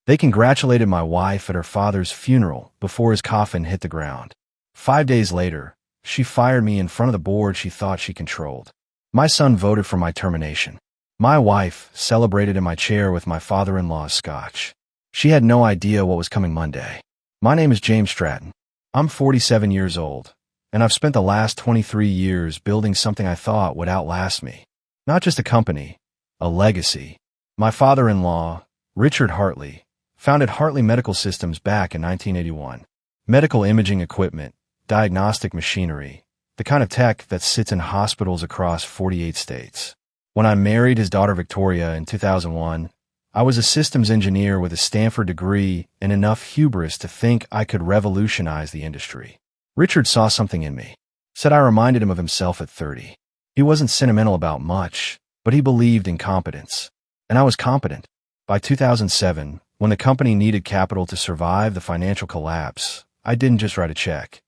They congratulated my wife at her father's funeral before his coffin hit the ground. 5 days later, she fired me in front of the board she thought she controlled. My son voted for my termination. My wife celebrated in my chair with my father-in-law's scotch. She had no idea what was coming Monday. My name is James Stratton. I'm 47 years old, and I've spent the last 23 years building something I thought would outlast me. Not just a company, a legacy. My father-in-law, Richard Hartley, founded Hartley Medical Systems back in 1981. Medical imaging equipment, diagnostic machinery, the kind of tech that sits in hospitals across 48 states. When I married his daughter Victoria in 2001, I was a systems engineer with a Stanford degree and enough hubris to think I could revolutionize the industry. Richard saw something in me, said I reminded him of himself at 30. He wasn't sentimental about much, but he believed in competence. And I was competent. By 2007, when the company needed capital to survive the financial collapse, I didn't just write a check.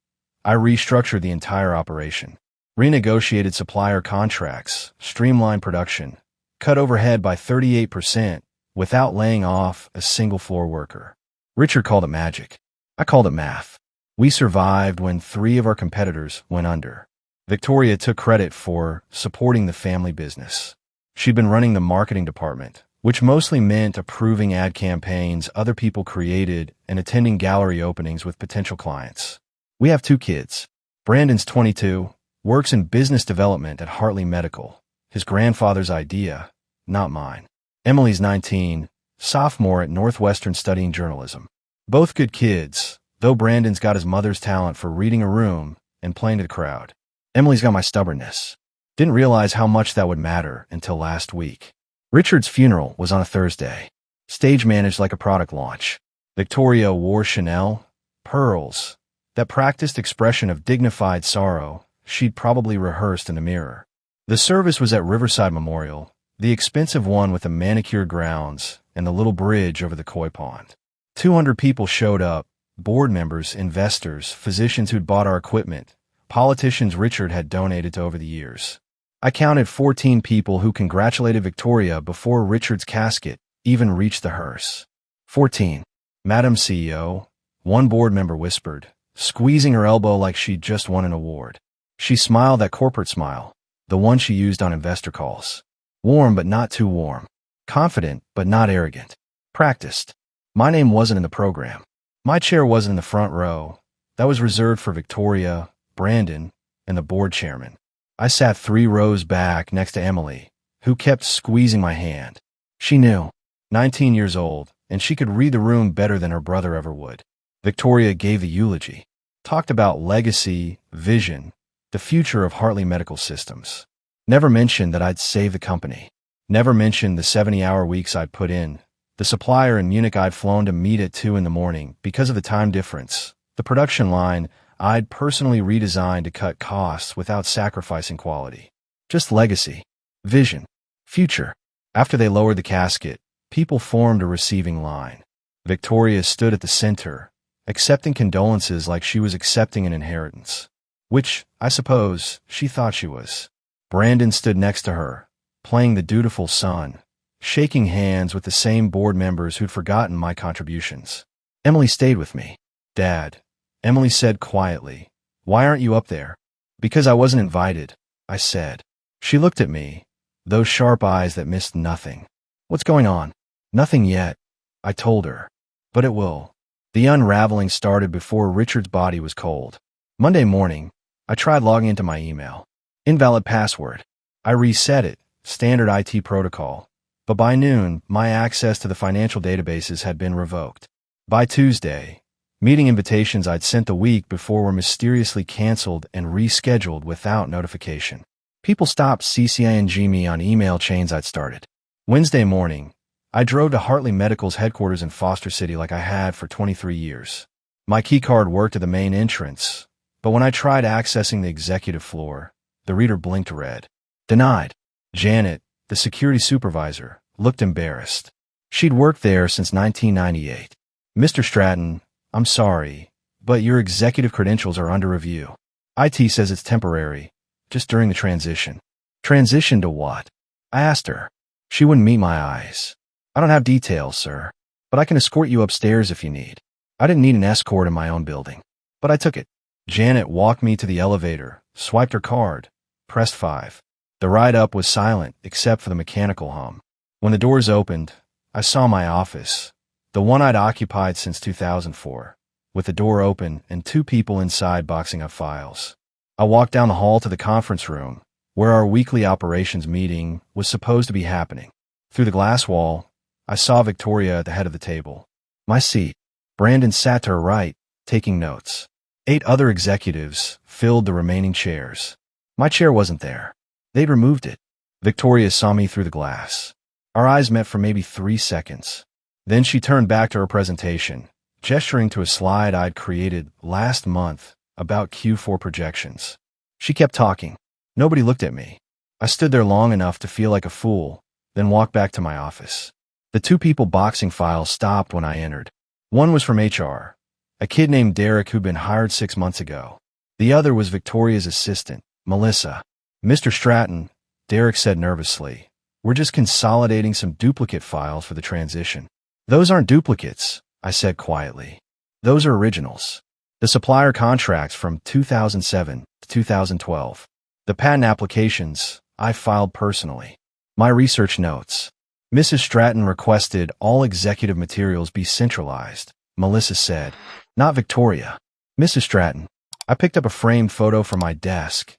I restructured the entire operation, renegotiated supplier contracts, streamlined production, cut overhead by 38% without laying off a single floor worker. Richard called it magic. I called it math. We survived when 3 of our competitors went under. Victoria took credit for supporting the family business. She'd been running the marketing department, which mostly meant approving ad campaigns other people created and attending gallery openings with potential clients. We have 2 kids. Brandon's 22, works in business development at Hartley Medical, his grandfather's idea, not mine. Emily's 19, sophomore at Northwestern studying journalism. Both good kids, though Brandon's got his mother's talent for reading a room and playing to the crowd. Emily's got my stubbornness. Didn't realize how much that would matter until last week. Richard's funeral was on a Thursday. Stage managed like a product launch. Victoria wore Chanel, pearls, that practiced expression of dignified sorrow she'd probably rehearsed in the mirror. The service was at Riverside Memorial, the expensive one with the manicured grounds and the little bridge over the koi pond. 200 people showed up, board members, investors, physicians who'd bought our equipment, politicians Richard had donated to over the years. I counted 14 people who congratulated Victoria before Richard's casket even reached the hearse. 14. Madam CEO, one board member whispered, squeezing her elbow like she'd just won an award. She smiled that corporate smile, the one she used on investor calls. Warm but not too warm. Confident but not arrogant. Practiced. My name wasn't in the program. My chair wasn't in the front row. That was reserved for Victoria, Brandon, and the board chairman. I sat 3 rows back next to Emily, who kept squeezing my hand. She knew. 19 years old, and she could read the room better than her brother ever would. Victoria gave the eulogy. Talked about legacy, vision, the future of Hartley Medical Systems. Never mentioned that I'd save the company. Never mentioned the 70-hour weeks I'd put in, the supplier in Munich I'd flown to meet at 2 in the morning because of the time difference, the production line I'd personally redesigned to cut costs without sacrificing quality. Just legacy, vision, future. After they lowered the casket, people formed a receiving line. Victoria stood at the center, accepting condolences like she was accepting an inheritance, which, I suppose, she thought she was. Brandon stood next to her, playing the dutiful son, shaking hands with the same board members who'd forgotten my contributions. Emily stayed with me. Dad, Emily said quietly, why aren't you up there? Because I wasn't invited, I said. She looked at me, those sharp eyes that missed nothing. What's going on? Nothing yet, I told her. But it will. The unraveling started before Richard's body was cold. Monday morning, I tried logging into my email. Invalid password. I reset it, standard IT protocol. But by noon, my access to the financial databases had been revoked. By Tuesday, meeting invitations I'd sent the week before were mysteriously canceled and rescheduled without notification. People stopped CCing me on email chains I'd started. Wednesday morning, I drove to Hartley Medical's headquarters in Foster City like I had for 23 years. My keycard worked at the main entrance, but when I tried accessing the executive floor, the reader blinked red. Denied. Janet, the security supervisor, looked embarrassed. She'd worked there since 1998. Mr. Stratton, I'm sorry, but your executive credentials are under review. IT says it's temporary, just during the transition. Transition to what? I asked her. She wouldn't meet my eyes. I don't have details, sir. but I can escort you upstairs if you need. I didn't need an escort in my own building, but I took it. Janet walked me to the elevator, swiped her card, pressed 5. The ride up was silent except for the mechanical hum. When the doors opened, I saw my office, the one I'd occupied since 2004, with the door open and 2 people inside boxing up files. I walked down the hall to the conference room, where our weekly operations meeting was supposed to be happening. Through the glass wall, I saw Victoria at the head of the table. My seat. Brandon sat to her right, taking notes. 8 other executives filled the remaining chairs. My chair wasn't there. They'd removed it. Victoria saw me through the glass. Our eyes met for maybe 3 seconds. Then she turned back to her presentation, gesturing to a slide I'd created last month about Q4 projections. She kept talking. Nobody looked at me. I stood there long enough to feel like a fool, then walked back to my office. The 2 people boxing files stopped when I entered. One was from HR, a kid named Derek who'd been hired 6 months ago. The other was Victoria's assistant, Melissa. Mr. Stratton, Derek said nervously, we're just consolidating some duplicate files for the transition. Those aren't duplicates, I said quietly. Those are originals. The supplier contracts from 2007 to 2012. The patent applications I filed personally. My research notes. Mrs. Stratton requested all executive materials be centralized, Melissa said. Not Victoria. Mrs. Stratton. I picked up a framed photo from my desk.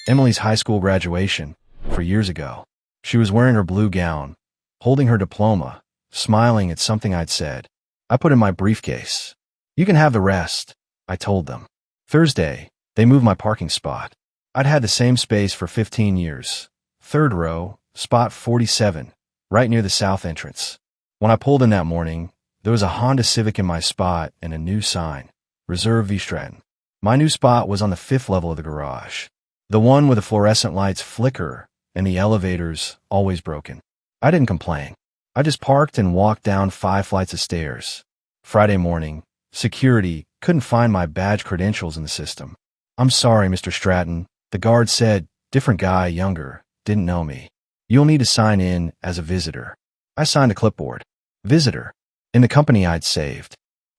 Emily's high school graduation, for years ago. She was wearing her blue gown, holding her diploma, smiling at something I'd said. I put in my briefcase. You can have the rest, I told them. Thursday, they moved my parking spot. I'd had the same space for 15 years. 3rd row, spot 47, right near the south entrance. When I pulled in that morning, there was a Honda Civic in my spot and a new sign, Reserve V. Stratton. My new spot was on the 5th level of the garage. The one with the fluorescent lights flicker and the elevators always broken. I didn't complain. I just parked and walked down 5 flights of stairs. Friday morning, security couldn't find my badge credentials in the system. I'm sorry, Mr. Stratton, the guard said. Different guy, younger, didn't know me. You'll need to sign in as a visitor. I signed a clipboard. Visitor. In the company I'd saved.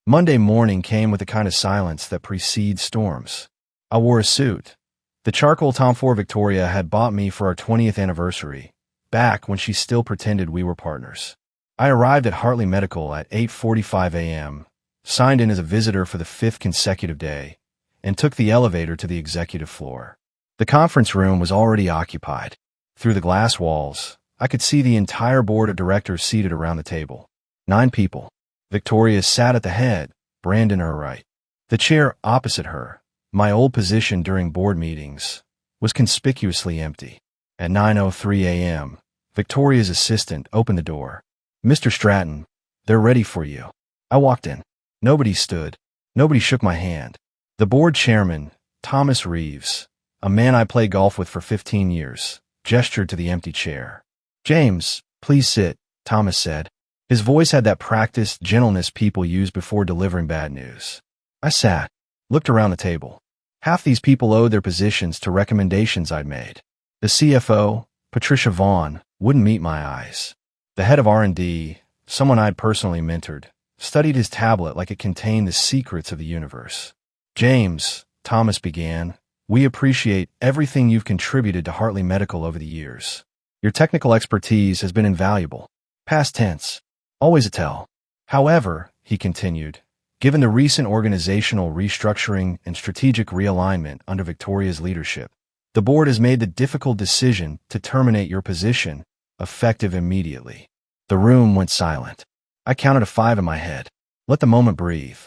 Monday morning came with the kind of silence that precedes storms. I wore a suit. The charcoal Tom Ford Victoria had bought me for our 20th anniversary, back when she still pretended we were partners. I arrived at Hartley Medical at 8:45 a.m., signed in as a visitor for the 5th consecutive day, and took the elevator to the executive floor. The conference room was already occupied. Through the glass walls, I could see the entire board of directors seated around the table. 9 people. Victoria sat at the head, Brandon at her right. The chair opposite her, my old position during board meetings, was conspicuously empty. At 9:03 a.m., Victoria's assistant opened the door. Mr. Stratton, they're ready for you. I walked in. Nobody stood. Nobody shook my hand. The board chairman, Thomas Reeves, a man I played golf with for 15 years, gestured to the empty chair. James, please sit, Thomas said. His voice had that practiced gentleness people use before delivering bad news. I sat, looked around the table. Half these people owed their positions to recommendations I'd made. The CFO, Patricia Vaughn, wouldn't meet my eyes. The head of R&D, someone I'd personally mentored, studied his tablet like it contained the secrets of the universe. James, Thomas began, we appreciate everything you've contributed to Hartley Medical over the years. Your technical expertise has been invaluable. Past tense. Always a tell. However, he continued, given the recent organizational restructuring and strategic realignment under Victoria's leadership, the board has made the difficult decision to terminate your position, effective immediately. The room went silent. I counted to 5 in my head. Let the moment breathe.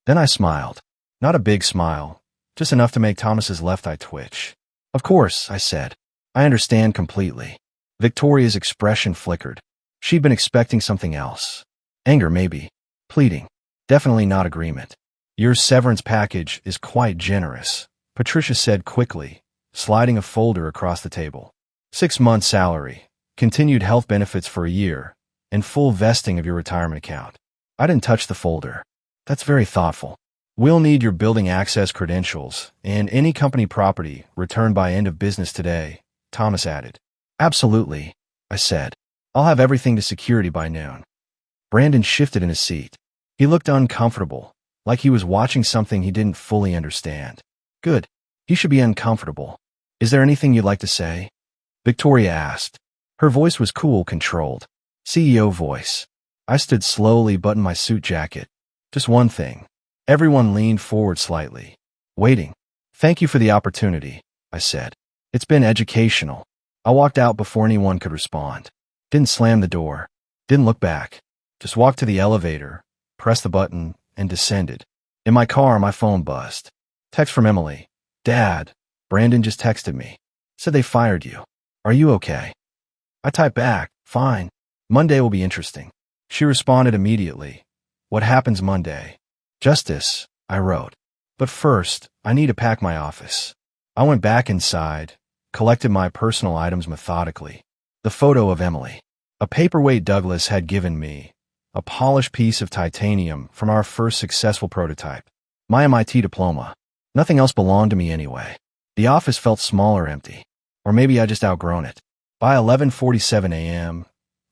Then I smiled. Not a big smile, just enough to make Thomas's left eye twitch. Of course, I said. I understand completely. Victoria's expression flickered. She'd been expecting something else. Anger, maybe. Pleading. Definitely not agreement. Your severance package is quite generous, Patricia said quickly, sliding a folder across the table. 6 months' salary, continued health benefits for a year, and full vesting of your retirement account. I didn't touch the folder. That's very thoughtful. We'll need your building access credentials and any company property returned by end of business today, Thomas added. Absolutely, I said. I'll have everything to security by noon. Brandon shifted in his seat. He looked uncomfortable, like he was watching something he didn't fully understand. Good. He should be uncomfortable. Is there anything you'd like to say? Victoria asked. Her voice was cool, controlled. CEO voice. I stood slowly, buttoned my suit jacket. Just one thing. Everyone leaned forward slightly. Waiting. Thank you for the opportunity, I said. It's been educational. I walked out before anyone could respond. Didn't slam the door. Didn't look back. Just walked to the elevator, pressed the button, and descended. In my car, my phone buzzed. Text from Emily. Dad, Brandon just texted me. Said they fired you. Are you okay? I typed back, fine. Monday will be interesting. She responded immediately. What happens Monday? Justice, I wrote. But first, I need to pack my office. I went back inside, collected my personal items methodically. The photo of Emily. A paperweight Douglas had given me. A polished piece of titanium from our first successful prototype. My MIT diploma. Nothing else belonged to me anyway. The office felt small or empty. Or maybe I just outgrown it. By 11:47 a.m.,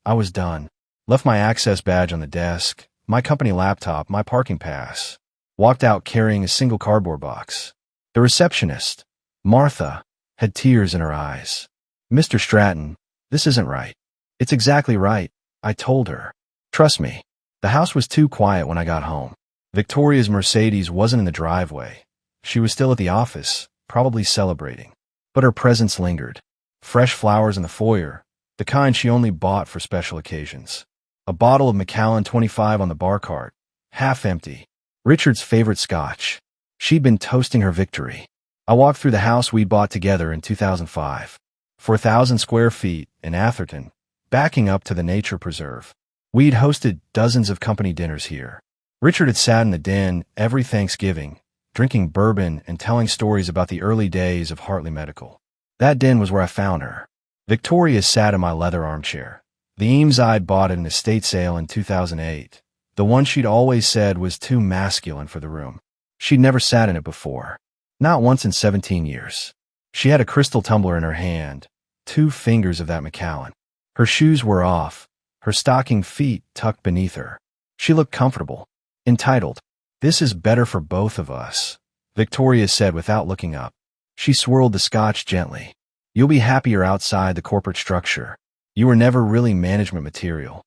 I was done. Left my access badge on the desk, my company laptop, my parking pass. Walked out carrying a single cardboard box. The receptionist, Martha, had tears in her eyes. Mr. Stratton, this isn't right. It's exactly right, I told her. Trust me. The house was too quiet when I got home. Victoria's Mercedes wasn't in the driveway. She was still at the office, probably celebrating. But her presence lingered. Fresh flowers in the foyer, the kind she only bought for special occasions. A bottle of Macallan 25 on the bar cart, half empty. Richard's favorite scotch. She'd been toasting her victory. I walked through the house we'd bought together in 2005. 4,000 square feet in Atherton, backing up to the nature preserve. We'd hosted dozens of company dinners here. Richard had sat in the den every Thanksgiving, drinking bourbon and telling stories about the early days of Hartley Medical. That den was where I found her. Victoria sat in my leather armchair. The Eames I'd bought at an estate sale in 2008. The one she'd always said was too masculine for the room. She'd never sat in it before. Not once in 17 years. She had a crystal tumbler in her hand, 2 fingers of that Macallan. Her shoes were off, her stocking feet tucked beneath her. She looked comfortable, entitled. This is better for both of us, Victoria said without looking up. She swirled the scotch gently. You'll be happier outside the corporate structure. You were never really management material.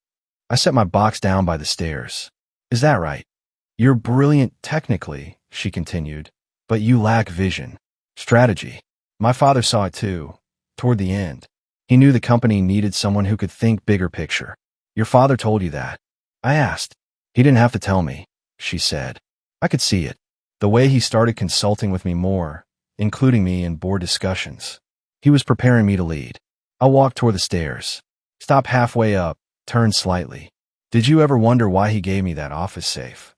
I set my box down by the stairs. Is that right? You're brilliant technically, she continued, but you lack vision. Strategy. My father saw it too, toward the end. He knew the company needed someone who could think bigger picture. Your father told you that? I asked. He didn't have to tell me, she said. I could see it. The way he started consulting with me more, including me in board discussions. He was preparing me to lead. I walked toward the stairs. Stopped halfway up, turned slightly. Did you ever wonder why he gave me that office safe?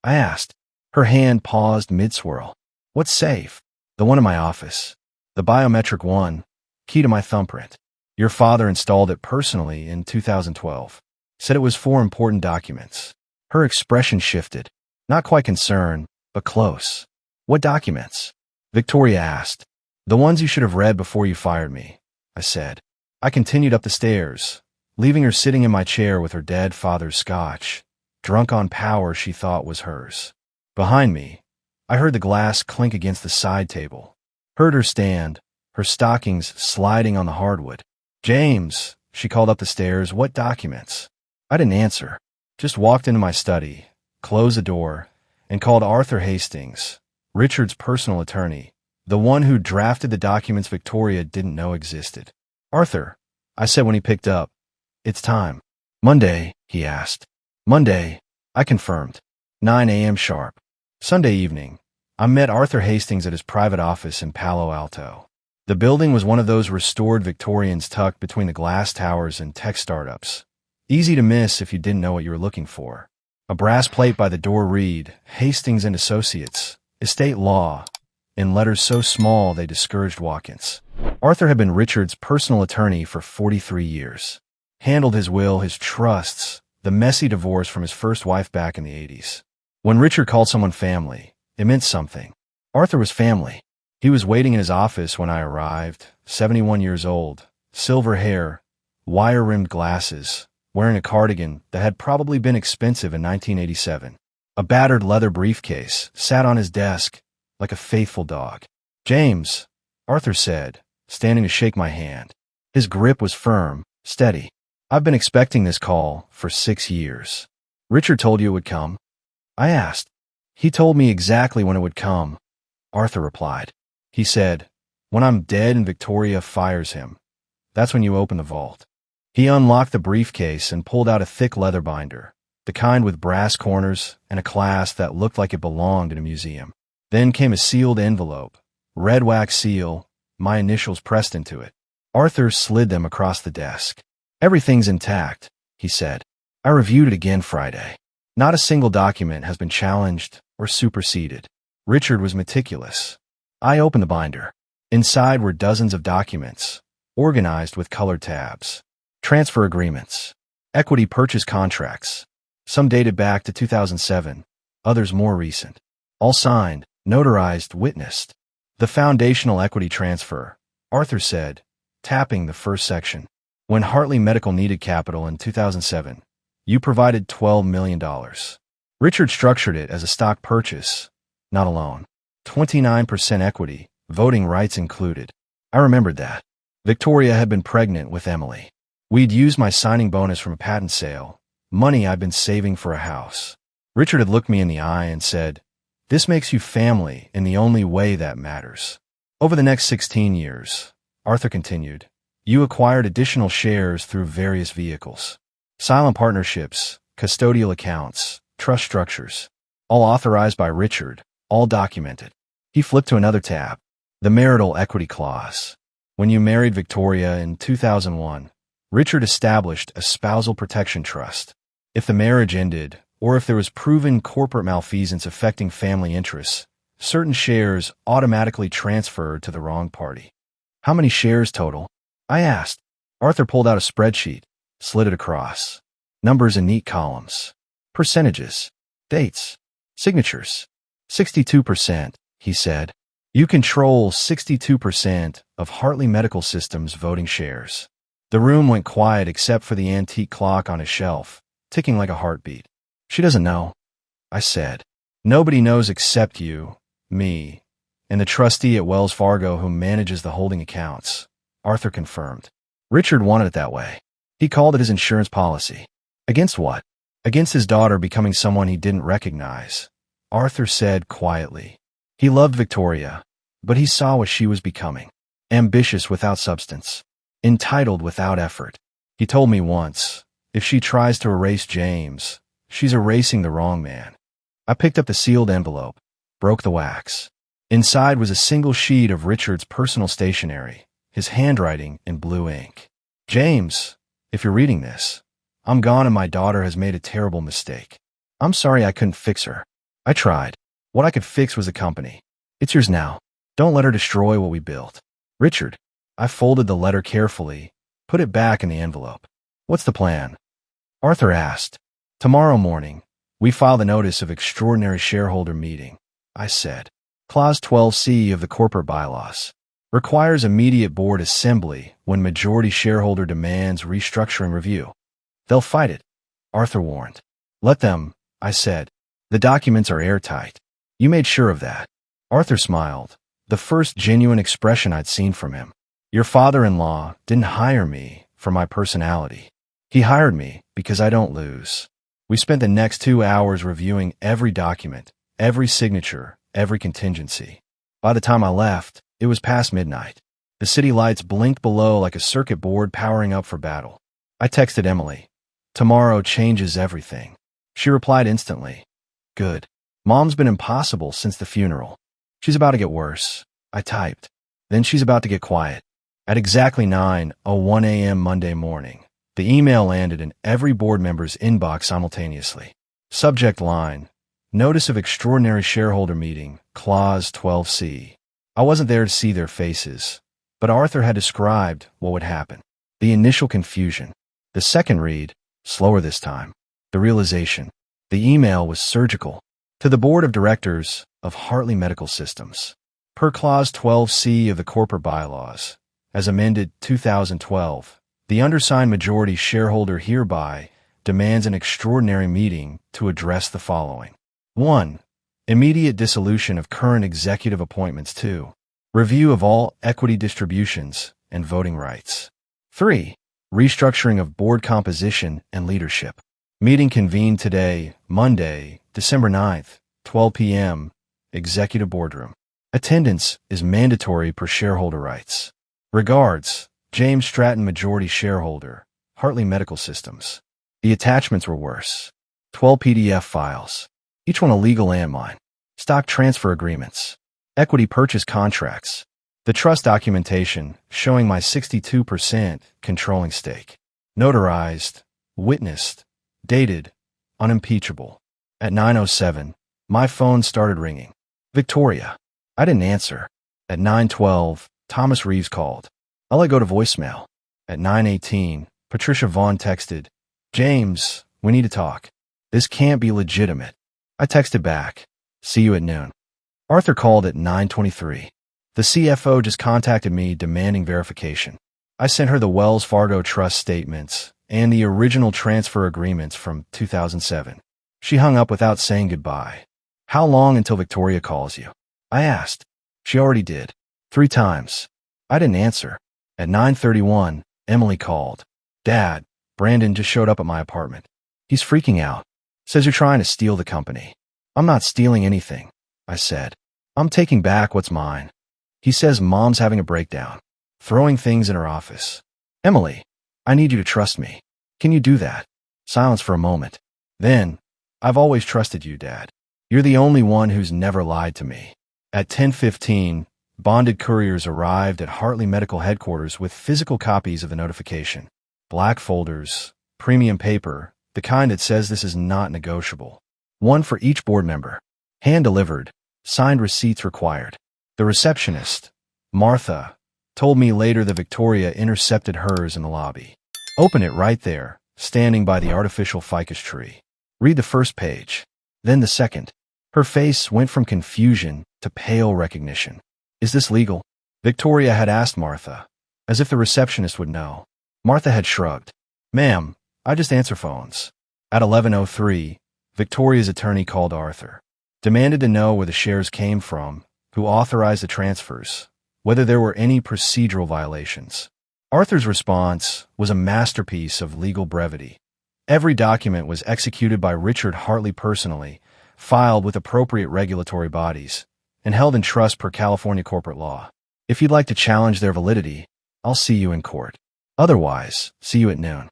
I asked. Her hand paused mid-swirl. What safe? The one in my office. The biometric one. Key to my thumbprint. Your father installed it personally in 2012. Said it was for important documents. Her expression shifted. Not quite concerned, but close. What documents? Victoria asked. The ones you should have read before you fired me, I said. I continued up the stairs, leaving her sitting in my chair with her dead father's scotch, drunk on power she thought was hers. Behind me, I heard the glass clink against the side table. Heard her stand, her stockings sliding on the hardwood. James, she called up the stairs, what documents? I didn't answer, just walked into my study, closed the door, and called Arthur Hastings, Richard's personal attorney, the one who drafted the documents Victoria didn't know existed. Arthur, I said when he picked up. It's time. Monday, he asked. Monday, I confirmed. 9 a.m. sharp. Sunday evening, I met Arthur Hastings at his private office in Palo Alto. The building was one of those restored Victorians tucked between the glass towers and tech startups. Easy to miss if you didn't know what you were looking for. A brass plate by the door read, Hastings and Associates, Estate Law, in letters so small they discouraged walk-ins. Arthur had been Richard's personal attorney for 43 years. Handled his will, his trusts, the messy divorce from his first wife back in the 80s. When Richard called someone family, it meant something. Arthur was family. He was waiting in his office when I arrived, 71 years old, silver hair, wire-rimmed glasses, wearing a cardigan that had probably been expensive in 1987. A battered leather briefcase sat on his desk like a faithful dog. "James," Arthur said, standing to shake my hand. His grip was firm, steady. "I've been expecting this call for 6 years. Richard told you it would come?" I asked. "He told me exactly when it would come," Arthur replied. "He said, when I'm dead and Victoria fires him, that's when you open the vault." He unlocked the briefcase and pulled out a thick leather binder, the kind with brass corners and a clasp that looked like it belonged in a museum. Then came a sealed envelope, red wax seal, my initials pressed into it. Arthur slid them across the desk. "Everything's intact," he said. "I reviewed it again Friday. Not a single document has been challenged or superseded. Richard was meticulous." I opened the binder. Inside were dozens of documents, organized with colored tabs. Transfer agreements, equity purchase contracts. Some dated back to 2007, others more recent. All signed, notarized, witnessed. "The foundational equity transfer," Arthur said, tapping the first section. "When Hartley Medical needed capital in 2007, you provided $12 million. Richard structured it as a stock purchase, not a loan. 29% equity, voting rights included." I remembered that. Victoria had been pregnant with Emily. We'd used my signing bonus from a patent sale, money I'd been saving for a house. Richard had looked me in the eye and said, "This makes you family in the only way that matters." "Over the next 16 years, Arthur continued, "you acquired additional shares through various vehicles. Silent partnerships, custodial accounts, trust structures, all authorized by Richard, all documented." He flipped to another tab. "The marital equity clause. When you married Victoria in 2001, Richard established a spousal protection trust. If the marriage ended, or if there was proven corporate malfeasance affecting family interests, certain shares automatically transferred to the wrong party." "How many shares total?" I asked. Arthur pulled out a spreadsheet, slid it across. Numbers in neat columns. Percentages. Dates. Signatures. 62%, he said. "You control 62% of Hartley Medical Systems voting shares." The room went quiet except for the antique clock on a shelf, ticking like a heartbeat. "She doesn't know," I said. "Nobody knows except you, me, and the trustee at Wells Fargo who manages the holding accounts," Arthur confirmed. "Richard wanted it that way. He called it his insurance policy." "Against what?" "Against his daughter becoming someone he didn't recognize," Arthur said quietly. He loved Victoria, but he saw what she was becoming. Ambitious without substance. Entitled without effort. He told me once, if she tries to erase James, she's erasing the wrong man. I picked up the sealed envelope, broke the wax. Inside was a single sheet of Richard's personal stationery, his handwriting in blue ink. "James, if you're reading this, I'm gone and my daughter has made a terrible mistake. I'm sorry I couldn't fix her. I tried. What I could fix was the company. It's yours now. Don't let her destroy what we built. Richard." I folded the letter carefully, put it back in the envelope. "What's the plan?" Arthur asked. "Tomorrow morning, we file the notice of extraordinary shareholder meeting," I said. "Clause 12C of the corporate bylaws requires immediate board assembly when majority shareholder demands restructuring review. They'll fight it," Arthur warned. "Let them," I said. "The documents are airtight." "You made sure of that." Arthur smiled, the first genuine expression I'd seen from him. "Your father-in-law didn't hire me for my personality. He hired me because I don't lose." We spent the next 2 hours reviewing every document, every signature, every contingency. By the time I left, it was past midnight. The city lights blinked below like a circuit board powering up for battle. I texted Emily. "Tomorrow changes everything." She replied instantly. "Good. Mom's been impossible since the funeral. She's about to get worse." I typed. "Then she's about to get quiet." At exactly 9:01 a.m. Monday morning, the email landed in every board member's inbox simultaneously. Subject line, "Notice of Extraordinary Shareholder Meeting, Clause 12C." I wasn't there to see their faces, but Arthur had described what would happen. The initial confusion. The second read, slower this time. The realization. The email was surgical. To the Board of Directors of Hartley Medical Systems. Per Clause 12C of the Corporate Bylaws, as amended 2012, The undersigned majority shareholder hereby demands an extraordinary meeting to address the following. 1. Immediate dissolution of current executive appointments. 2. Review of all equity distributions and voting rights. 3. Restructuring of board composition and leadership. Meeting convened today, Monday, December 9th, 12 p.m., Executive Boardroom. Attendance is mandatory per shareholder rights. Regards, James Stratton, majority shareholder, Hartley Medical Systems. The attachments were worse. 12 PDF files, each one a legal landmine. Stock transfer agreements. Equity purchase contracts. The trust documentation showing my 62% controlling stake. Notarized, witnessed, dated, unimpeachable. At 9:07, my phone started ringing. Victoria. I didn't answer. At 9:12, Thomas Reeves called. I let go to voicemail. At 9:18, Patricia Vaughn texted, James, we need to talk. This can't be legitimate. I texted back, see you at noon. Arthur called at 9:23. The CFO just contacted me demanding verification. I sent her the Wells Fargo trust statements and the original transfer agreements from 2007. She hung up without saying goodbye. How long until Victoria calls you? I asked. She already did. 3 times. I didn't answer. At 9:31, Emily called. Dad, Brandon just showed up at my apartment. He's freaking out. Says you're trying to steal the company. I'm not stealing anything, I said. I'm taking back what's mine. He says Mom's having a breakdown, throwing things in her office. Emily, I need you to trust me. Can you do that? Silence for a moment. Then, I've always trusted you, Dad. You're the only one who's never lied to me. At 10:15, bonded couriers arrived at Hartley Medical Headquarters with physical copies of the notification. Black folders, premium paper, the kind that says this is not negotiable. One for each board member. Hand-delivered, signed receipts required. The receptionist, Martha, told me later that Victoria intercepted hers in the lobby. Open it right there, standing by the artificial ficus tree. Read the first page, then the second. Her face went from confusion to pale recognition. Is this legal? Victoria had asked Martha, as if the receptionist would know. Martha had shrugged. Ma'am, I just answer phones. At 11:03, Victoria's attorney called Arthur. Demanded to know where the shares came from, who authorized the transfers, whether there were any procedural violations. Arthur's response was a masterpiece of legal brevity. Every document was executed by Richard Hartley personally, filed with appropriate regulatory bodies, and held in trust per California corporate law. If you'd like to challenge their validity, I'll see you in court. Otherwise, see you at noon.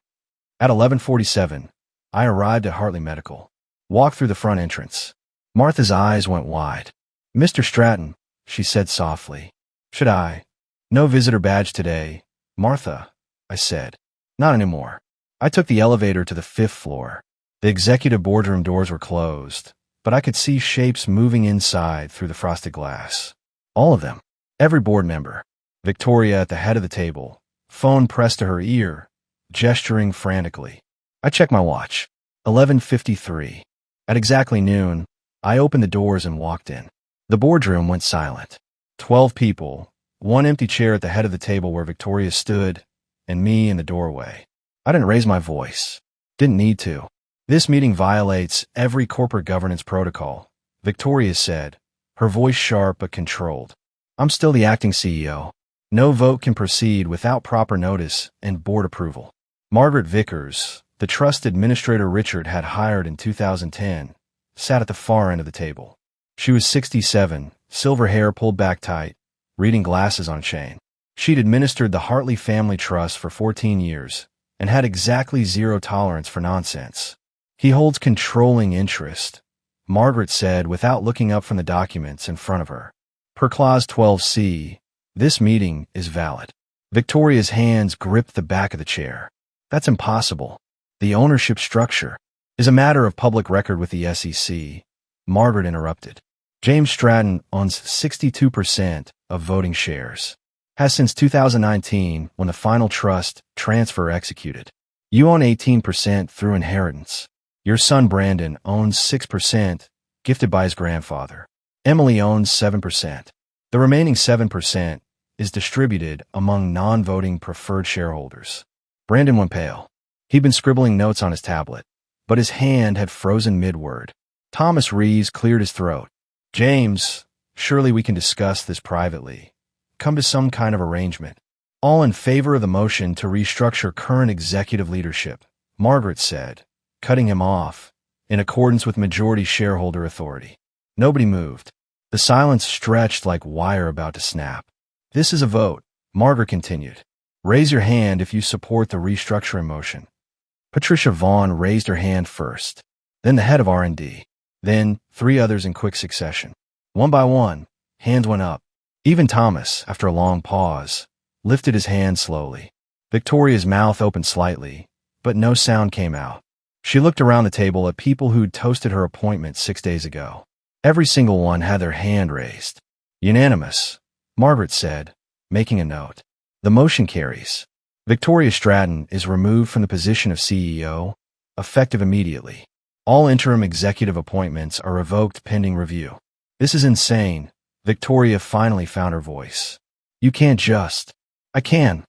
At 11:47, I arrived at Hartley Medical. Walked through the front entrance. Martha's eyes went wide. Mr. Stratton, she said softly. Should I? No visitor badge today, Martha, I said. Not anymore. I took the elevator to the 5th floor. The executive boardroom doors were closed, but I could see shapes moving inside through the frosted glass. All of them. Every board member. Victoria at the head of the table, phone pressed to her ear, gesturing frantically. I checked my watch. 11:53. At exactly noon, I opened the doors and walked in. The boardroom went silent. 12 people, one empty chair at the head of the table where Victoria stood, and me in the doorway. I didn't raise my voice. Didn't need to. This meeting violates every corporate governance protocol, Victoria said, her voice sharp but controlled. I'm still the acting CEO. No vote can proceed without proper notice and board approval. Margaret Vickers, the trust administrator Richard had hired in 2010, sat at the far end of the table. She was 67, silver hair pulled back tight, reading glasses on a chain. She'd administered the Hartley Family Trust for 14 years and had exactly zero tolerance for nonsense. He holds controlling interest, Margaret said without looking up from the documents in front of her. Per Clause 12C, this meeting is valid. Victoria's hands gripped the back of the chair. That's impossible. The ownership structure is a matter of public record with the SEC, Margaret interrupted. James Stratton owns 62% of voting shares. Has since 2019 when the final trust transfer executed. You own 18% through inheritance. Your son Brandon owns 6%, gifted by his grandfather. Emily owns 7%. The remaining 7% is distributed among non-voting preferred shareholders. Brandon went pale. He'd been scribbling notes on his tablet, but his hand had frozen mid-word. Thomas Reeves cleared his throat. James, surely we can discuss this privately. Come to some kind of arrangement. All in favor of the motion to restructure current executive leadership, Margaret said, cutting him off, in accordance with majority shareholder authority. Nobody moved. The silence stretched like wire about to snap. This is a vote, Margaret continued. Raise your hand if you support the restructuring motion. Patricia Vaughn raised her hand first, then the head of R&D, then 3 others in quick succession. One by one, hands went up. Even Thomas, after a long pause, lifted his hand slowly. Victoria's mouth opened slightly, but no sound came out. She looked around the table at people who'd toasted her appointment 6 days ago. Every single one had their hand raised. Unanimous, Margaret said, making a note. The motion carries. Victoria Stratton is removed from the position of CEO, effective immediately. All interim executive appointments are revoked pending review. This is insane. Victoria finally found her voice. You can't just. I can,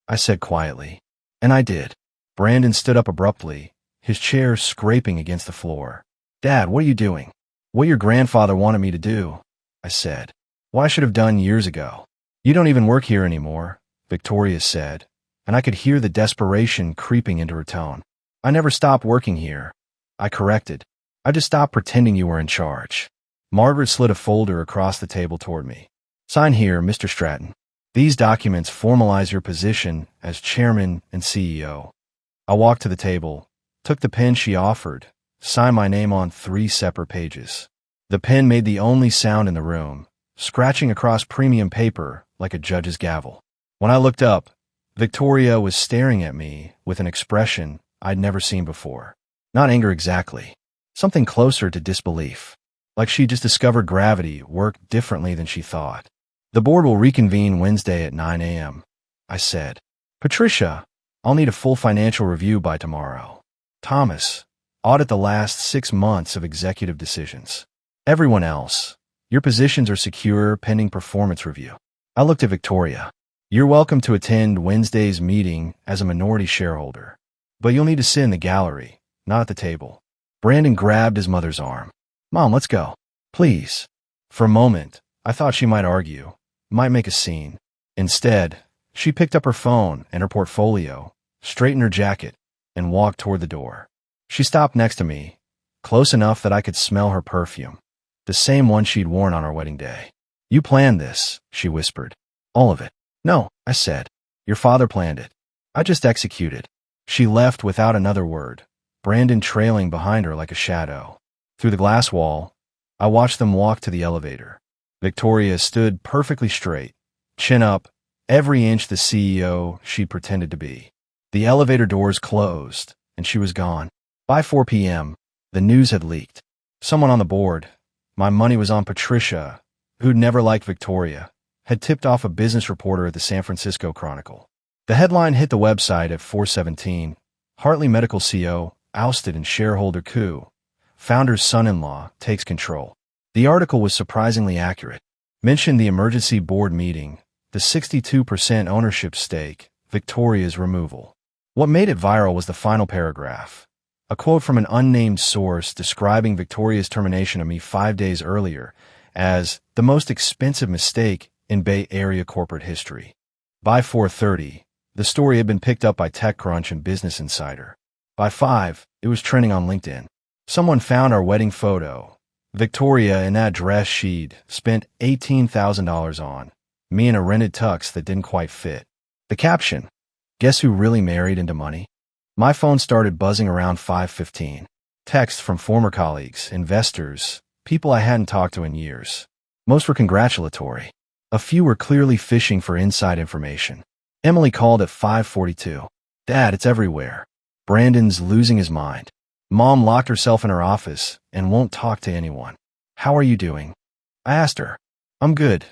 I said quietly. And I did. Brandon stood up abruptly, his chair scraping against the floor. Dad, what are you doing? What your grandfather wanted me to do, I said. What I should have done years ago. You don't even work here anymore, Victoria said, and I could hear the desperation creeping into her tone. I never stopped working here, I corrected. I just stopped pretending you were in charge. Margaret slid a folder across the table toward me. Sign here, Mr. Stratton. These documents formalize your position as chairman and CEO. I walked to the table, took the pen she offered, signed my name on 3 separate pages. The pen made the only sound in the room, scratching across premium paper like a judge's gavel. When I looked up, Victoria was staring at me with an expression I'd never seen before. Not anger exactly. Something closer to disbelief. Like she just discovered gravity worked differently than she thought. The board will reconvene Wednesday at 9 a.m., I said. Patricia, I'll need a full financial review by tomorrow. Thomas, audit the last 6 months of executive decisions. Everyone else, your positions are secure pending performance review. I looked at Victoria. You're welcome to attend Wednesday's meeting as a minority shareholder, but you'll need to sit in the gallery, not at the table. Brandon grabbed his mother's arm. Mom, let's go. Please. For a moment, I thought she might argue, might make a scene. Instead, she picked up her phone and her portfolio, straightened her jacket, and walked toward the door. She stopped next to me, close enough that I could smell her perfume, the same one she'd worn on our wedding day. You planned this, she whispered. All of it. No, I said. Your father planned it. I just executed. She left without another word, Brandon trailing behind her like a shadow. Through the glass wall, I watched them walk to the elevator. Victoria stood perfectly straight, chin up, every inch the CEO she pretended to be. The elevator doors closed, and she was gone. By 4 p.m., the news had leaked. Someone on the board, my money was on Patricia, who'd never liked Victoria, had tipped off a business reporter at the San Francisco Chronicle. The headline hit the website at 4:17. Hartley Medical CO ousted in shareholder coup. Founder's son-in-law takes control. The article was surprisingly accurate. Mentioned the emergency board meeting, the 62% ownership stake, Victoria's removal. What made it viral was the final paragraph. A quote from an unnamed source describing Victoria's termination of me 5 days earlier as the most expensive mistake in Bay Area corporate history. By 4:30, the story had been picked up by TechCrunch and Business Insider. By 5, it was trending on LinkedIn. Someone found our wedding photo. Victoria in that dress she'd spent $18,000 on, me in a rented tux that didn't quite fit. The caption, guess who really married into money? My phone started buzzing around 5:15. Texts from former colleagues, investors, people I hadn't talked to in years. Most were congratulatory. A few were clearly fishing for inside information. Emily called at 5:42. Dad, it's everywhere. Brandon's losing his mind. Mom locked herself in her office and won't talk to anyone. How are you doing? I asked her. I'm good,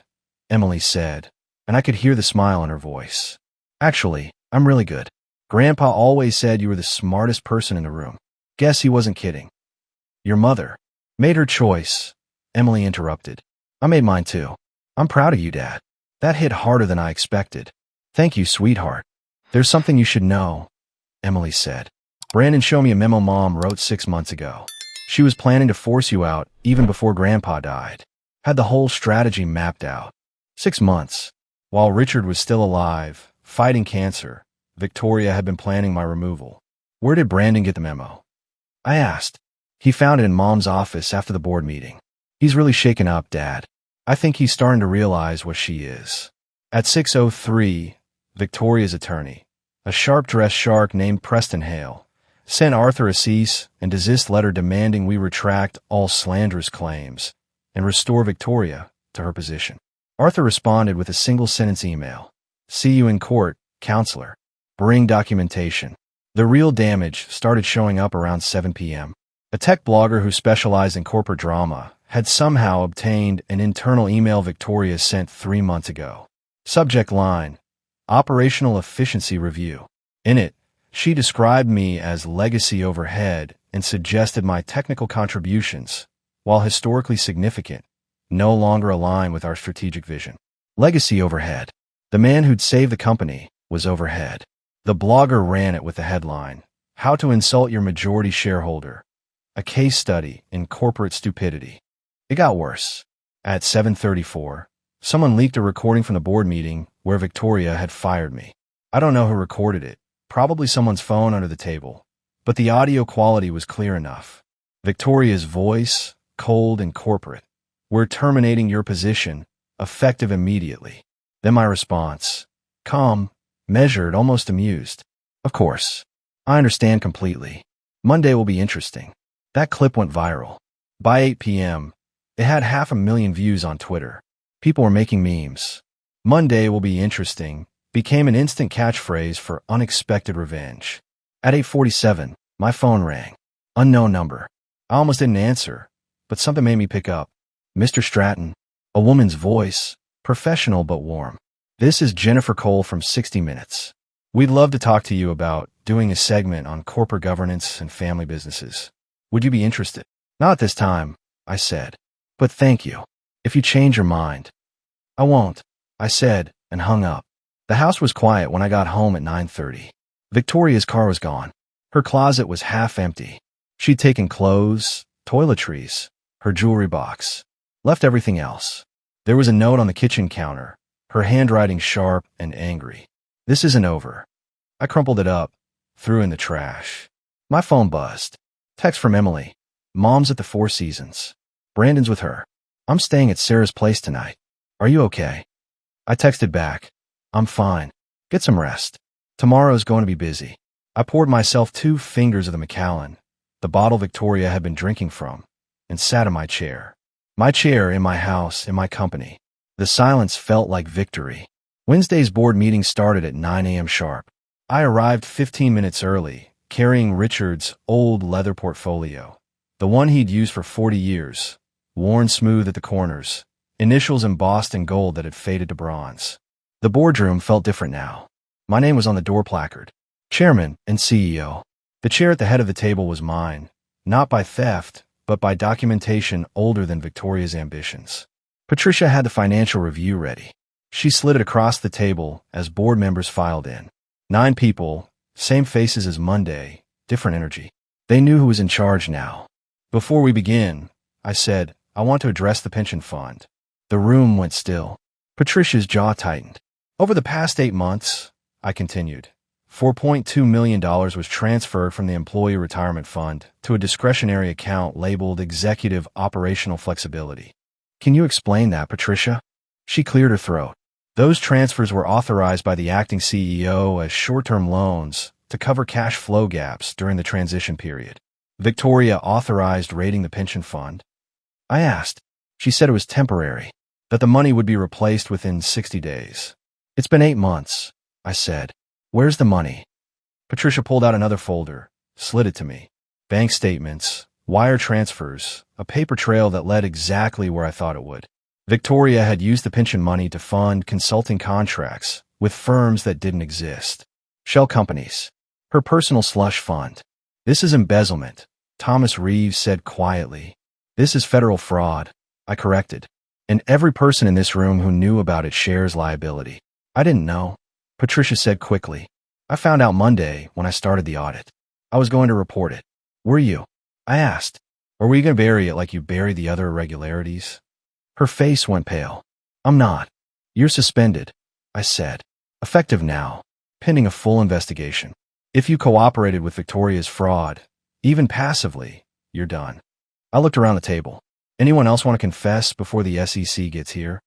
Emily said, and I could hear the smile in her voice. Actually, I'm really good. Grandpa always said you were the smartest person in the room. Guess he wasn't kidding. Your mother made her choice, Emily interrupted. I made mine too. I'm proud of you, Dad. That hit harder than I expected. Thank you, sweetheart. There's something you should know, Emily said. Brandon showed me a memo Mom wrote 6 months ago. She was planning to force you out even before Grandpa died. Had the whole strategy mapped out. 6 months. While Richard was still alive, fighting cancer, Victoria had been planning my removal. Where did Brandon get the memo? I asked. He found it in Mom's office after the board meeting. He's really shaken up, Dad. I think he's starting to realize what she is. At 6:03, Victoria's attorney, a sharp-dressed shark named Preston Hale, sent Arthur a cease and desist letter demanding we retract all slanderous claims and restore Victoria to her position. Arthur responded with a single-sentence email. See you in court, counselor. Bring documentation. The real damage started showing up around 7 p.m. A tech blogger who specialized in corporate drama had somehow obtained an internal email Victoria sent 3 months ago. Subject line, Operational Efficiency Review. In it, she described me as legacy overhead and suggested my technical contributions, while historically significant, no longer align with our strategic vision. Legacy overhead. The man who'd saved the company was overhead. The blogger ran it with the headline, How to Insult Your Majority Shareholder, a case study in corporate stupidity. It got worse. At 7:34, someone leaked a recording from the board meeting where Victoria had fired me. I don't know who recorded it, probably someone's phone under the table, but the audio quality was clear enough. Victoria's voice, cold and corporate. We're terminating your position, effective immediately. Then my response, calm, measured, almost amused. Of course. I understand completely. Monday will be interesting. That clip went viral. By 8 p.m., it had 500,000 views on Twitter. People were making memes. Monday will be interesting became an instant catchphrase for unexpected revenge. At 8:47, my phone rang. Unknown number. I almost didn't answer, but something made me pick up. Mr. Stratton. A woman's voice, professional but warm. This is Jennifer Cole from 60 Minutes. We'd love to talk to you about doing a segment on corporate governance and family businesses. Would you be interested? Not at this time, I said. But thank you. If you change your mind. I won't, I said, and hung up. The house was quiet when I got home at 9:30. Victoria's car was gone. Her closet was half empty. She'd taken clothes, toiletries, her jewelry box, left everything else. There was a note on the kitchen counter, her handwriting sharp and angry. This isn't over. I crumpled it up, threw it in the trash. My phone buzzed. Text from Emily. Mom's at the Four Seasons. Brandon's with her. I'm staying at Sarah's place tonight. Are you okay? I texted back. I'm fine. Get some rest. Tomorrow's going to be busy. I poured myself 2 fingers of the Macallan, the bottle Victoria had been drinking from, and sat in my chair. My chair in my house, in my company. The silence felt like victory. Wednesday's board meeting started at 9 a.m. sharp. I arrived 15 minutes early, carrying Richard's old leather portfolio, the one he'd used for 40 years, worn smooth at the corners, initials embossed in gold that had faded to bronze. The boardroom felt different now. My name was on the door placard. Chairman and CEO. The chair at the head of the table was mine, not by theft, but by documentation older than Victoria's ambitions. Patricia had the financial review ready. She slid it across the table as board members filed in. 9 people, same faces as Monday, different energy. They knew who was in charge now. Before we begin, I said, I want to address the pension fund. The room went still. Patricia's jaw tightened. Over the past 8 months, I continued, $4.2 million was transferred from the Employee Retirement Fund to a discretionary account labeled Executive Operational Flexibility. Can you explain that, Patricia? She cleared her throat. Those transfers were authorized by the acting CEO as short-term loans to cover cash flow gaps during the transition period. Victoria authorized raiding the pension fund. I asked. She said it was temporary, that the money would be replaced within 60 days. It's been 8 months, I said. Where's the money? Patricia pulled out another folder, slid it to me. Bank statements, wire transfers, a paper trail that led exactly where I thought it would. Victoria had used the pension money to fund consulting contracts with firms that didn't exist. Shell companies. Her personal slush fund. This is embezzlement, Thomas Reeves said quietly. This is federal fraud, I corrected. And every person in this room who knew about it shares liability. I didn't know, Patricia said quickly. I found out Monday when I started the audit. I was going to report it. Were you? I asked. Or were you going to bury it like you buried the other irregularities? Her face went pale. I'm not. You're suspended, I said. Effective now, pending a full investigation. If you cooperated with Victoria's fraud, even passively, you're done. I looked around the table. Anyone else want to confess before the SEC gets here?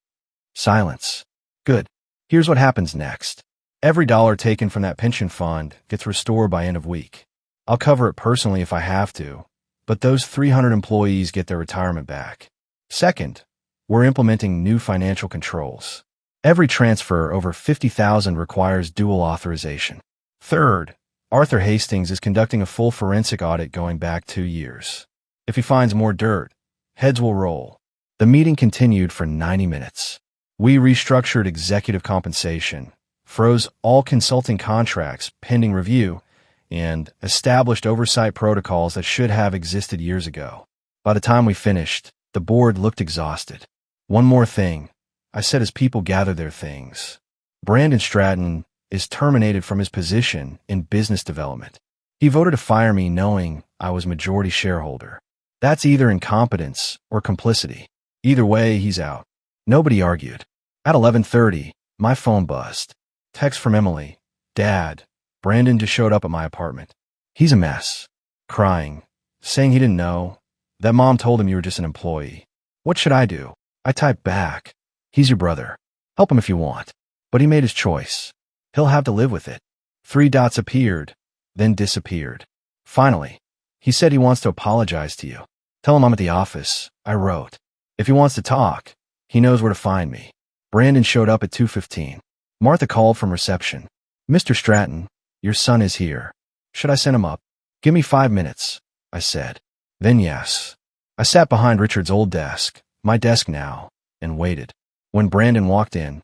Silence. Good. Here's what happens next. Every dollar taken from that pension fund gets restored by end of week. I'll cover it personally if I have to, but those 300 employees get their retirement back. Second, we're implementing new financial controls. Every transfer over $50,000 requires dual authorization. Third, Arthur Hastings is conducting a full forensic audit going back 2 years. If he finds more dirt, heads will roll. The meeting continued for 90 minutes. We restructured executive compensation, froze all consulting contracts pending review, and established oversight protocols that should have existed years ago. By the time we finished, the board looked exhausted. One more thing, I said as people gathered their things. Brandon Stratton is terminated from his position in business development. He voted to fire me knowing I was majority shareholder. That's either incompetence or complicity. Either way, he's out. Nobody argued. At 11:30, my phone buzzed. Text from Emily. Dad, Brandon just showed up at my apartment. He's a mess. Crying, saying he didn't know, that mom told him you were just an employee. What should I do? I typed back. He's your brother. Help him if you want. But he made his choice. He'll have to live with it. 3 dots appeared, then disappeared. Finally, he said he wants to apologize to you. Tell him I'm at the office, I wrote. If he wants to talk, he knows where to find me. Brandon showed up at 2:15. Martha called from reception. Mr. Stratton, your son is here. Should I send him up? Give me 5 minutes, I said. Then yes. I sat behind Richard's old desk, my desk now, and waited. When Brandon walked in,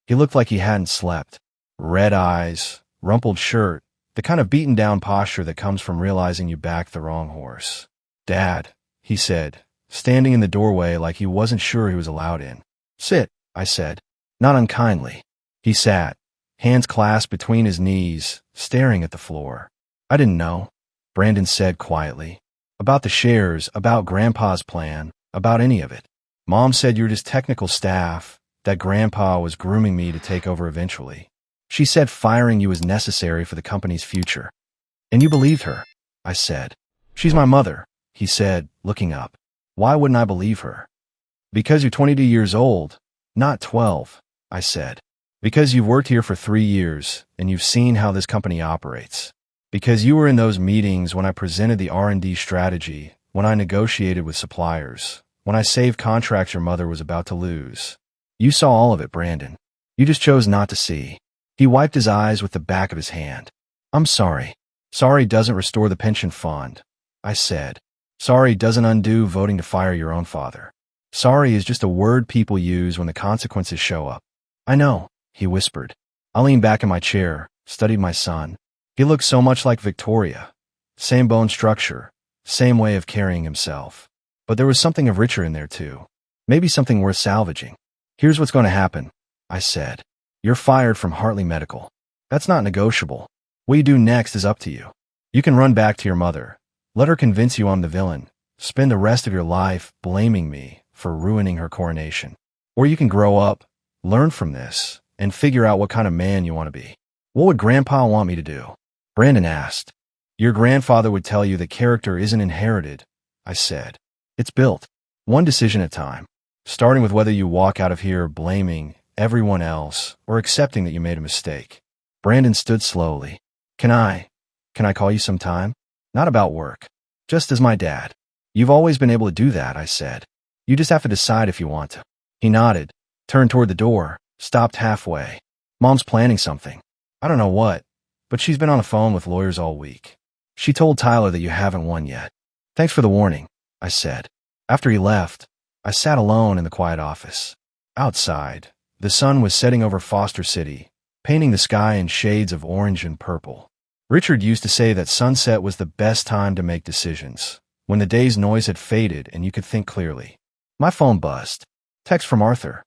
he looked like he hadn't slept. Red eyes, rumpled shirt, the kind of beaten-down posture that comes from realizing you backed the wrong horse. Dad, he said, standing in the doorway like he wasn't sure he was allowed in. Sit, I said, not unkindly. He sat, hands clasped between his knees, staring at the floor. I didn't know, Brandon said quietly. About the shares, about Grandpa's plan, about any of it. Mom said you were just technical staff, that Grandpa was grooming me to take over eventually. She said firing you was necessary for the company's future. And you believed her, I said. She's my mother, he said, looking up. Why wouldn't I believe her? Because you're 22 years old, not 12, I said. Because you've worked here for 3 years, and you've seen how this company operates. Because you were in those meetings when I presented the R&D strategy, when I negotiated with suppliers, when I saved contracts your mother was about to lose. You saw all of it, Brandon. You just chose not to see. He wiped his eyes with the back of his hand. I'm sorry. Sorry doesn't restore the pension fund, I said. Sorry doesn't undo voting to fire your own father. Sorry is just a word people use when the consequences show up. I know, he whispered. I leaned back in my chair, studied my son. He looked so much like Victoria. Same bone structure, same way of carrying himself. But there was something of Richard in there too. Maybe something worth salvaging. Here's what's going to happen, I said. You're fired from Hartley Medical. That's not negotiable. What you do next is up to you. You can run back to your mother. Let her convince you I'm the villain. Spend the rest of your life blaming me for ruining her coronation. Or you can grow up, learn from this, and figure out what kind of man you want to be. What would Grandpa want me to do? Brandon asked. Your grandfather would tell you that character isn't inherited, I said. It's built. One decision at a time. Starting with whether you walk out of here blaming everyone else or accepting that you made a mistake. Brandon stood slowly. Can I call you sometime? Not about work. Just as my dad. You've always been able to do that, I said. You just have to decide if you want to. He nodded, turned toward the door, stopped halfway. Mom's planning something. I don't know what, but she's been on the phone with lawyers all week. She told Tyler that you haven't won yet. Thanks for the warning, I said. After he left, I sat alone in the quiet office. Outside, the sun was setting over Foster City, painting the sky in shades of orange and purple. Richard used to say that sunset was the best time to make decisions, when the day's noise had faded and you could think clearly. My phone buzzed. Text from Arthur.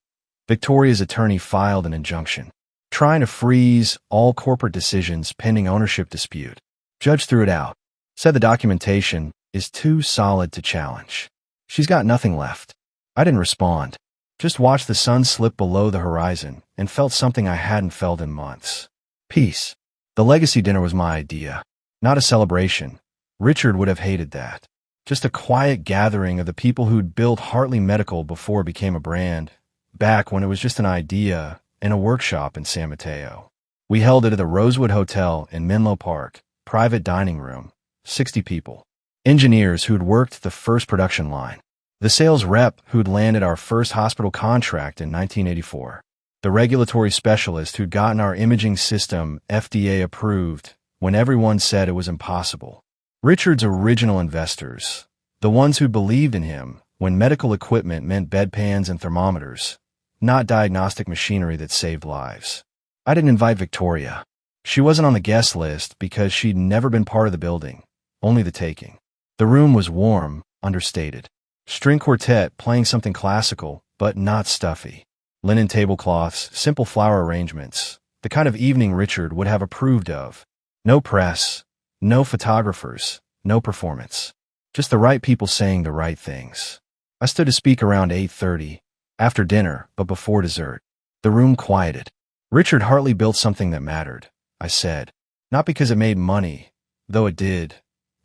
Victoria's attorney filed an injunction. trying to freeze all corporate decisions pending ownership dispute. Judge threw it out. Said the documentation is too solid to challenge. She's got nothing left. I didn't respond. Just watched the sun slip below the horizon and felt something I hadn't felt in months. Peace. The legacy dinner was my idea. Not a celebration. Richard would have hated that. Just a quiet gathering of the people who'd built Hartley Medical before it became a brand, back when it was just an idea in a workshop in San Mateo. We held it at the Rosewood Hotel in Menlo Park, private dining room, 60 people. Engineers who'd worked the first production line. The sales rep who'd landed our first hospital contract in 1984. The regulatory specialist who'd gotten our imaging system FDA approved when everyone said it was impossible. Richard's original investors, the ones who believed in him when medical equipment meant bedpans and thermometers, not diagnostic machinery that saved lives. I didn't invite Victoria. She wasn't on the guest list because she'd never been part of the building, only the taking. The room was warm, understated. String quartet playing something classical, but not stuffy. Linen tablecloths, simple flower arrangements, the kind of evening Richard would have approved of. No press, no photographers, no performance. Just the right people saying the right things. I stood to speak around 8:30, after dinner, but before dessert. The room quieted. Richard Hartley built something that mattered, I said. Not because it made money, though it did,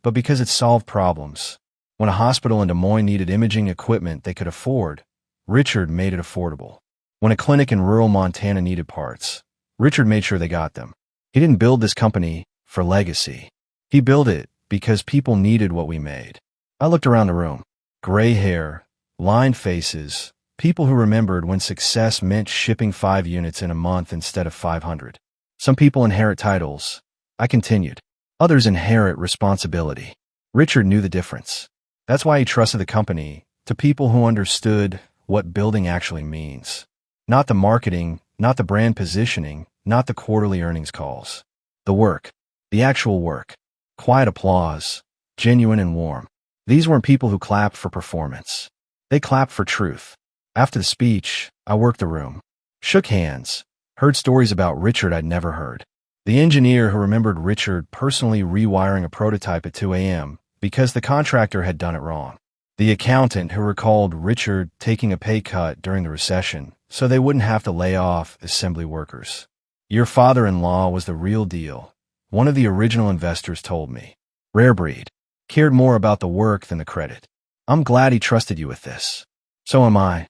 but because it solved problems. When a hospital in Des Moines needed imaging equipment they could afford, Richard made it affordable. When a clinic in rural Montana needed parts, Richard made sure they got them. He didn't build this company for legacy. He built it because people needed what we made. I looked around the room. Gray hair, lined faces, people who remembered when success meant shipping 5 units in a month instead of 500. Some people inherit titles. I continued. Others inherit responsibility. Richard knew the difference. That's why he trusted the company to people who understood what building actually means. Not the marketing, not the brand positioning, not the quarterly earnings calls. The work. The actual work. Quiet applause. Genuine and warm. These weren't people who clapped for performance. They clapped for truth. After the speech, I worked the room. Shook hands. Heard stories about Richard I'd never heard. The engineer who remembered Richard personally rewiring a prototype at 2 a.m. because the contractor had done it wrong. The accountant who recalled Richard taking a pay cut during the recession so they wouldn't have to lay off assembly workers. Your father-in-law was the real deal, one of the original investors told me. Rare breed. Cared more about the work than the credit. I'm glad he trusted you with this. So am I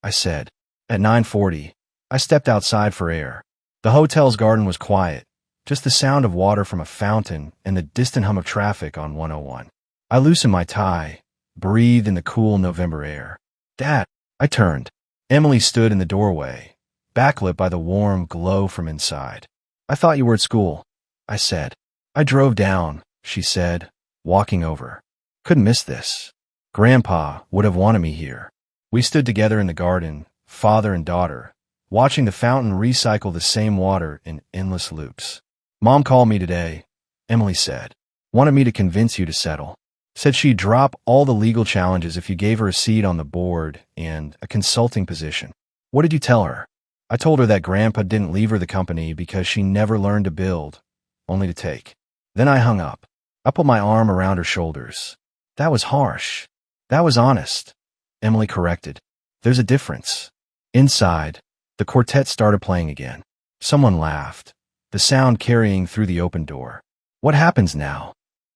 said. At 9:40, I stepped outside for air. The hotel's garden was quiet, just the sound of water from a fountain and the distant hum of traffic on 101. I loosened my tie, breathed in the cool November air. Dad, I turned. Emily stood in the doorway, backlit by the warm glow from inside. I thought you were at school, I said. I drove down, she said, walking over. Couldn't miss this. Grandpa would have wanted me here. We stood together in the garden, father and daughter, watching the fountain recycle the same water in endless loops. Mom called me today, Emily said. Wanted me to convince you to settle. Said she'd drop all the legal challenges if you gave her a seat on the board and a consulting position. What did you tell her? I told her that Grandpa didn't leave her the company because she never learned to build, only to take. Then I hung up. I put my arm around her shoulders. That was harsh. That was honest. Emily corrected. There's a difference. Inside, the quartet started playing again. Someone laughed, the sound carrying through the open door. What happens now?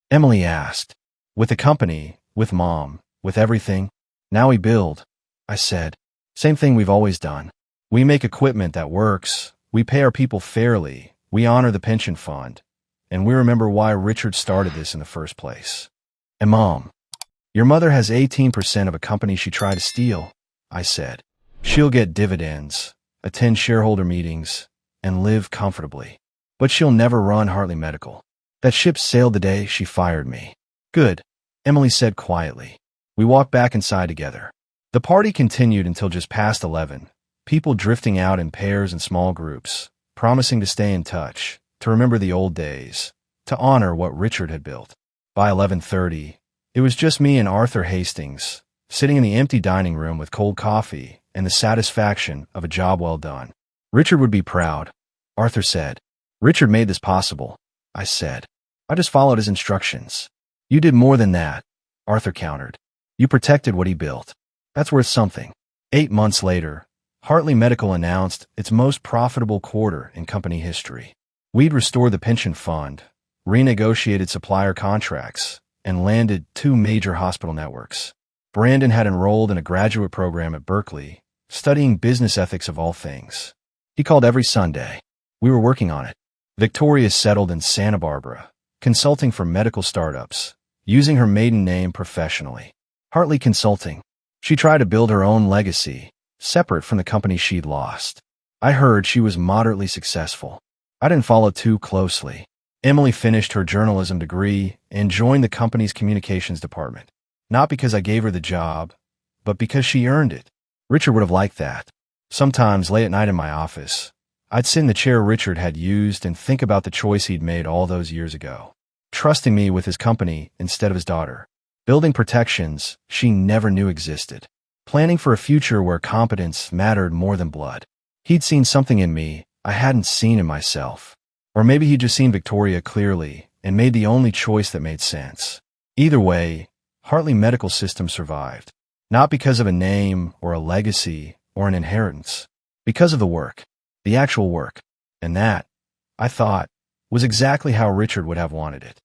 Emily asked. With the company, with Mom, with everything. Now we build, I said. Same thing we've always done. We make equipment that works, we pay our people fairly, we honor the pension fund, and we remember why Richard started this in the first place. And Mom, your mother has 18% of a company she tried to steal, I said. She'll get dividends, attend shareholder meetings, and live comfortably. But she'll never run Hartley Medical. That ship sailed the day she fired me. Good, Emily said quietly. We walked back inside together. The party continued until just past 11, people drifting out in pairs and small groups, promising to stay in touch, to remember the old days, to honor what Richard had built. By 11:30, it was just me and Arthur Hastings, sitting in the empty dining room with cold coffee and the satisfaction of a job well done. Richard would be proud. Arthur said. Richard made this possible, I said. I just followed his instructions. You did more than that, Arthur countered. You protected what he built. That's worth something. 8 months later, Hartley Medical announced its most profitable quarter in company history. We'd restored the pension fund, renegotiated supplier contracts, and landed 2 major hospital networks. Brandon had enrolled in a graduate program at Berkeley, studying business ethics of all things. He called every Sunday. We were working on it. Victoria settled in Santa Barbara, consulting for medical startups, using her maiden name professionally. Hartley Consulting. She tried to build her own legacy, separate from the company she'd lost. I heard she was moderately successful. I didn't follow too closely. Emily finished her journalism degree and joined the company's communications department. Not because I gave her the job, but because she earned it. Richard would have liked that. Sometimes late at night in my office, I'd sit in the chair Richard had used and think about the choice he'd made all those years ago. Trusting me with his company instead of his daughter. Building protections she never knew existed. Planning for a future where competence mattered more than blood. He'd seen something in me I hadn't seen in myself. Or maybe he'd just seen Victoria clearly and made the only choice that made sense. Either way, Hartley Medical System survived. Not because of a name or a legacy or an inheritance. Because of the work. The actual work. And that, I thought, was exactly how Richard would have wanted it.